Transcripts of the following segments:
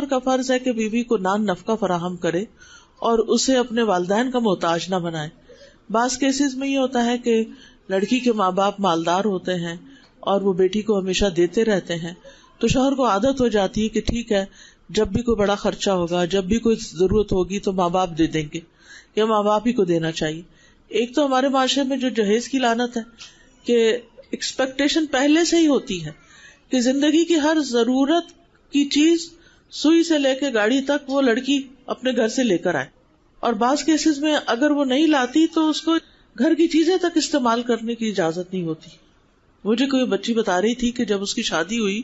شوہر کا فرض ہے کہ بیوی کو نان نفقہ فراہم کرے اور اسے اپنے والدین کا محتاج نہ بنائے. بعض کیسز میں یہ ہوتا ہے کہ لڑکی کے ماں باپ مالدار ہوتے ہیں اور وہ بیٹی کو ہمیشہ دیتے رہتے ہیں، تو شوہر کو عادت ہو جاتی ہے کہ ٹھیک ہے، جب بھی کوئی بڑا خرچہ ہوگا، جب بھی کوئی ضرورت ہوگی تو ماں باپ دے دیں گے یا ماں باپ ہی کو دینا چاہیے. ایک تو ہمارے معاشرے میں جو جہیز کی لعنت ہے کہ ایکسپیکٹیشن پہلے سے ہی ہوتی ہے کہ زندگی کی ہر ضرورت کی چیز، سوئی سے لے کے گاڑی تک، وہ لڑکی اپنے گھر سے لے کر آئے. اور بعض کیسز میں اگر وہ نہیں لاتی تو اس کو گھر کی چیزیں تک استعمال کرنے کی اجازت نہیں ہوتی. مجھے کوئی بچی بتا رہی تھی کہ جب اس کی شادی ہوئی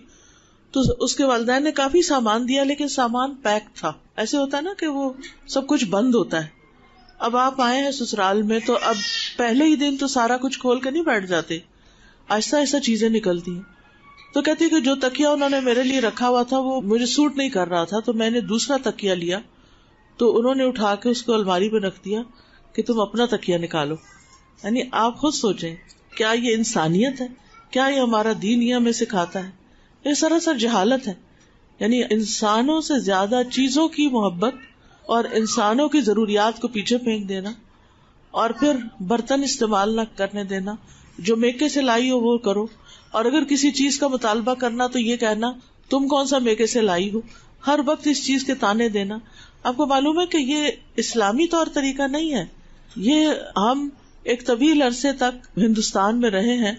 تو اس کے والدین نے کافی سامان دیا، لیکن سامان پیک تھا. ایسے ہوتا ہے نا کہ وہ سب کچھ بند ہوتا ہے. اب آپ آئے ہیں سسرال میں تو اب پہلے ہی دن تو سارا کچھ کھول کے نہیں بیٹھ جاتے، آہستہ آہستہ چیزیں نکلتی ہیں. تو کہتی کہ جو تکیا انہوں نے میرے لیے رکھا ہوا تھا وہ مجھے سوٹ نہیں کر رہا تھا، تو میں نے دوسرا تکیا لیا، تو انہوں نے اٹھا کے اس کو الماری پہ رکھ دیا کہ تم اپنا تکیا نکالو. یعنی آپ خود سوچیں، کیا یہ انسانیت ہے؟ کیا یہ ہمارا دین یہ ہمیں سکھاتا ہے؟ یہ سراسر جہالت ہے. یعنی انسانوں سے زیادہ چیزوں کی محبت اور انسانوں کی ضروریات کو پیچھے پھینک دینا، اور پھر برتن استعمال نہ کرنے دینا، جو میکے سے لائی ہو وہ کرو، اور اگر کسی چیز کا مطالبہ کرنا تو یہ کہنا تم کون سا میکے سے لائی ہو، ہر وقت اس چیز کے تانے دینا. آپ کو معلوم ہے کہ یہ اسلامی طور طریقہ نہیں ہے. یہ ہم ایک طویل عرصے تک ہندوستان میں رہے ہیں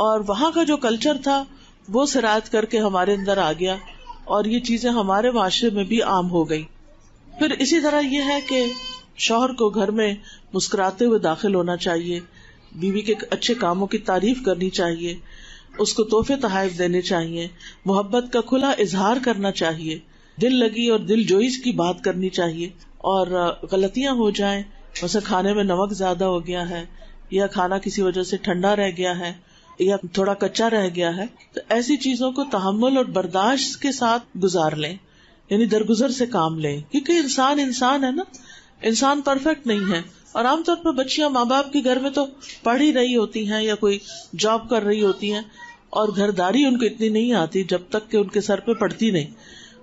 اور وہاں کا جو کلچر تھا وہ سرایت کر کے ہمارے اندر آ گیا، اور یہ چیزیں ہمارے معاشرے میں بھی عام ہو گئی. پھر اسی طرح یہ ہے کہ شوہر کو گھر میں مسکراتے ہوئے داخل ہونا چاہیے، بیوی کے اچھے کاموں کی تعریف کرنی چاہیے، اس کو تحفے تحائف دینے چاہیے، محبت کا کھلا اظہار کرنا چاہیے، دل لگی اور دل جوئی کی بات کرنی چاہیے. اور غلطیاں ہو جائیں، مثلا کھانے میں نمک زیادہ ہو گیا ہے یا کھانا کسی وجہ سے ٹھنڈا رہ گیا ہے یا تھوڑا کچا رہ گیا ہے، تو ایسی چیزوں کو تحمل اور برداشت کے ساتھ گزار لیں، یعنی درگزر سے کام لیں. کیونکہ انسان ہے نا، انسان پرفیکٹ نہیں ہے. اور عام طور پر بچیاں ماں باپ کے گھر میں تو پڑھ ہی رہی ہوتی ہیں یا کوئی جاب کر رہی ہوتی ہیں، اور گھرداری ان کو اتنی نہیں آتی جب تک کہ ان کے سر پہ پڑتی نہیں.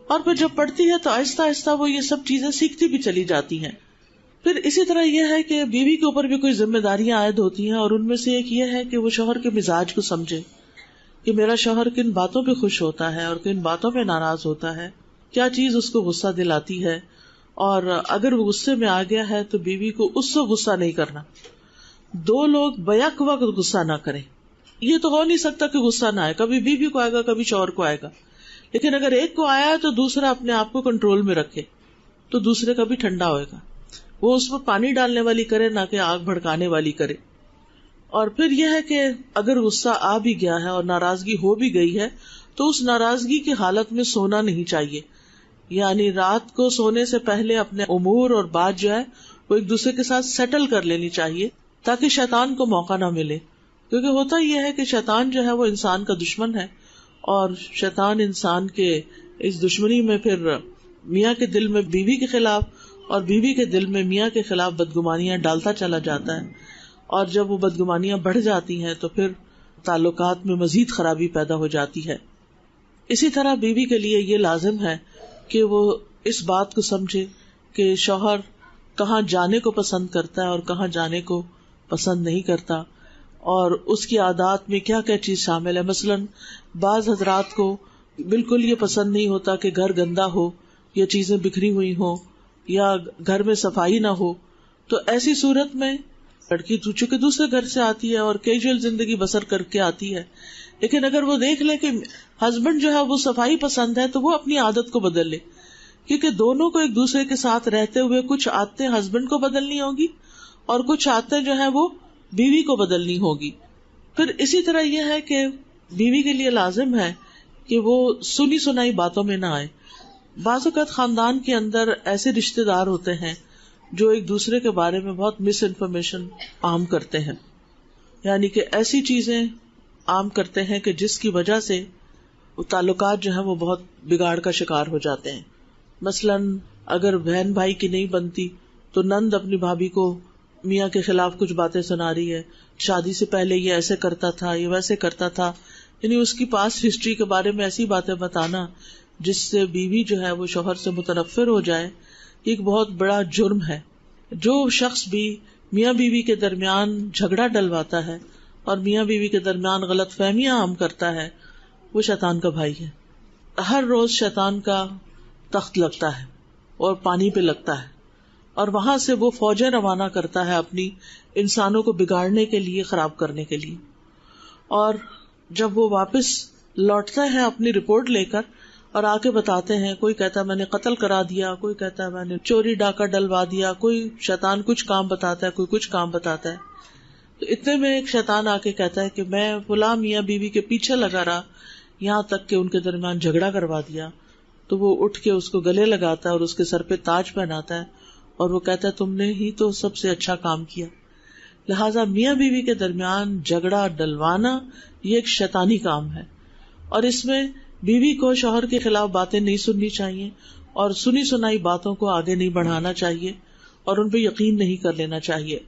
اور پھر جب پڑتی ہے تو آہستہ آہستہ وہ یہ سب چیزیں سیکھتی بھی چلی جاتی ہیں. پھر اسی طرح یہ ہے کہ بیوی کے اوپر بھی کوئی ذمہ داریاں عائد ہوتی ہیں، اور ان میں سے ایک یہ ہے کہ وہ شوہر کے مزاج کو سمجھے کہ میرا شوہر کن باتوں پہ خوش ہوتا ہے اور کن باتوں پہ ناراض ہوتا ہے، کیا چیز اس کو غصہ دلاتی ہے. اور اگر وہ غصے میں آ گیا ہے تو بیوی کو اس سے غصہ نہیں کرنا. دو لوگ بیک وقت غصہ نہ کریں. یہ تو ہو نہیں سکتا کہ غصہ نہ آئے، کبھی بیوی کو آئے گا کبھی شوہر کو آئے گا. لیکن اگر ایک کو آیا ہے تو دوسرا اپنے آپ کو کنٹرول میں رکھے تو دوسرے کا بھی ٹھنڈا ہوئے گا. وہ اس پر پانی ڈالنے والی کرے، نہ کہ آگ بھڑکانے والی کرے. اور پھر یہ ہے کہ اگر غصہ آ بھی گیا ہے اور ناراضگی ہو بھی گئی ہے تو اس ناراضگی کی حالت میں سونا نہیں چاہیے. یعنی رات کو سونے سے پہلے اپنے امور اور بات جو ہے وہ ایک دوسرے کے ساتھ سیٹل کر لینی چاہیے، تاکہ شیطان کو موقع نہ ملے. کیونکہ ہوتا یہ ہے کہ شیطان جو ہے وہ انسان کا دشمن ہے، اور شیطان انسان کے اس دشمنی میں پھر میاں کے دل میں بیوی کے خلاف اور بیوی کے دل میں میاں کے خلاف بدگمانیاں ڈالتا چلا جاتا ہے. اور جب وہ بدگمانیاں بڑھ جاتی ہیں تو پھر تعلقات میں مزید خرابی پیدا ہو جاتی ہے. اسی طرح بیوی کے لیے یہ لازم ہے کہ وہ اس بات کو سمجھے کہ شوہر کہاں جانے کو پسند کرتا ہے اور کہاں جانے کو پسند نہیں کرتا، اور اس کی عادات میں کیا کیا چیز شامل ہے. مثلاً بعض حضرات کو بالکل یہ پسند نہیں ہوتا کہ گھر گندا ہو یا چیزیں بکھری ہوئی ہوں یا گھر میں صفائی نہ ہو. تو ایسی صورت میں لڑکی چونکہ دوسرے گھر سے آتی ہے اور کیجول زندگی بسر کر کے آتی ہے، لیکن اگر وہ دیکھ لے کہ ہسبینڈ جو ہے وہ صفائی پسند ہے تو وہ اپنی عادت کو بدل لے. کیونکہ دونوں کو ایک دوسرے کے ساتھ رہتے ہوئے کچھ عادتیں ہسبینڈ کو بدلنی ہوگی اور کچھ عادتیں جو ہیں وہ بیوی کو بدلنی ہوگی. پھر اسی طرح یہ ہے کہ بیوی کے لیے لازم ہے کہ وہ سنی سنائی باتوں میں نہ آئے. بعض اوقات خاندان کے اندر ایسے رشتے دار ہوتے ہیں جو ایک دوسرے کے بارے میں بہت مس انفارمیشن عام کرتے ہیں، یعنی کہ ایسی چیزیں عام کرتے ہیں کہ جس کی وجہ سے تعلقات جو ہیں وہ بہت بگاڑ کا شکار ہو جاتے ہیں. مثلاً اگر بہن بھائی کی نہیں بنتی تو نند اپنی بھابھی کو میاں کے خلاف کچھ باتیں سنا رہی ہے، شادی سے پہلے یہ ایسے کرتا تھا، یہ ویسے کرتا تھا، یعنی اس کی پاسٹ ہسٹری کے بارے میں ایسی باتیں بتانا جس سے بیوی جو ہے وہ شوہر سے متنفر ہو جائے، یہ ایک بہت بڑا جرم ہے. جو شخص بھی میاں بیوی کے درمیان جھگڑا ڈلواتا ہے اور میاں بیوی کے درمیان غلط فہمیاں عام کرتا ہے، وہ شیطان کا بھائی ہے. ہر روز شیطان کا تخت لگتا ہے اور پانی پہ لگتا ہے، اور وہاں سے وہ فوجیں روانہ کرتا ہے اپنی انسانوں کو بگاڑنے کے لیے، خراب کرنے کے لیے. اور جب وہ واپس لوٹتا ہے اپنی رپورٹ لے کر اور آ کے بتاتے ہیں، کوئی کہتا ہے میں نے قتل کرا دیا، کوئی کہتا ہے میں نے چوری ڈاکہ ڈلوا دیا، کوئی شیطان کچھ کام بتاتا ہے، کوئی کچھ کام بتاتا ہے. تو اتنے میں ایک شیطان آ کے کہتا ہے کہ میں فلاں میاں بیوی کے پیچھے لگا رہا یہاں تک کہ ان کے درمیان جھگڑا کروا دیا. تو وہ اٹھ کے اس کو گلے لگاتا ہے اور اس کے سر پہ تاج پہناتا ہے اور وہ کہتا ہے تم نے ہی تو سب سے اچھا کام کیا. لہٰذا میاں بیوی کے درمیان جھگڑا ڈلوانا یہ ایک شیطانی کام ہے، اور اس میں بیوی کو شوہر کے خلاف باتیں نہیں سننی چاہیے اور سنی سنائی باتوں کو آگے نہیں بڑھانا چاہیے اور ان پہ یقین نہیں کر لینا چاہیے.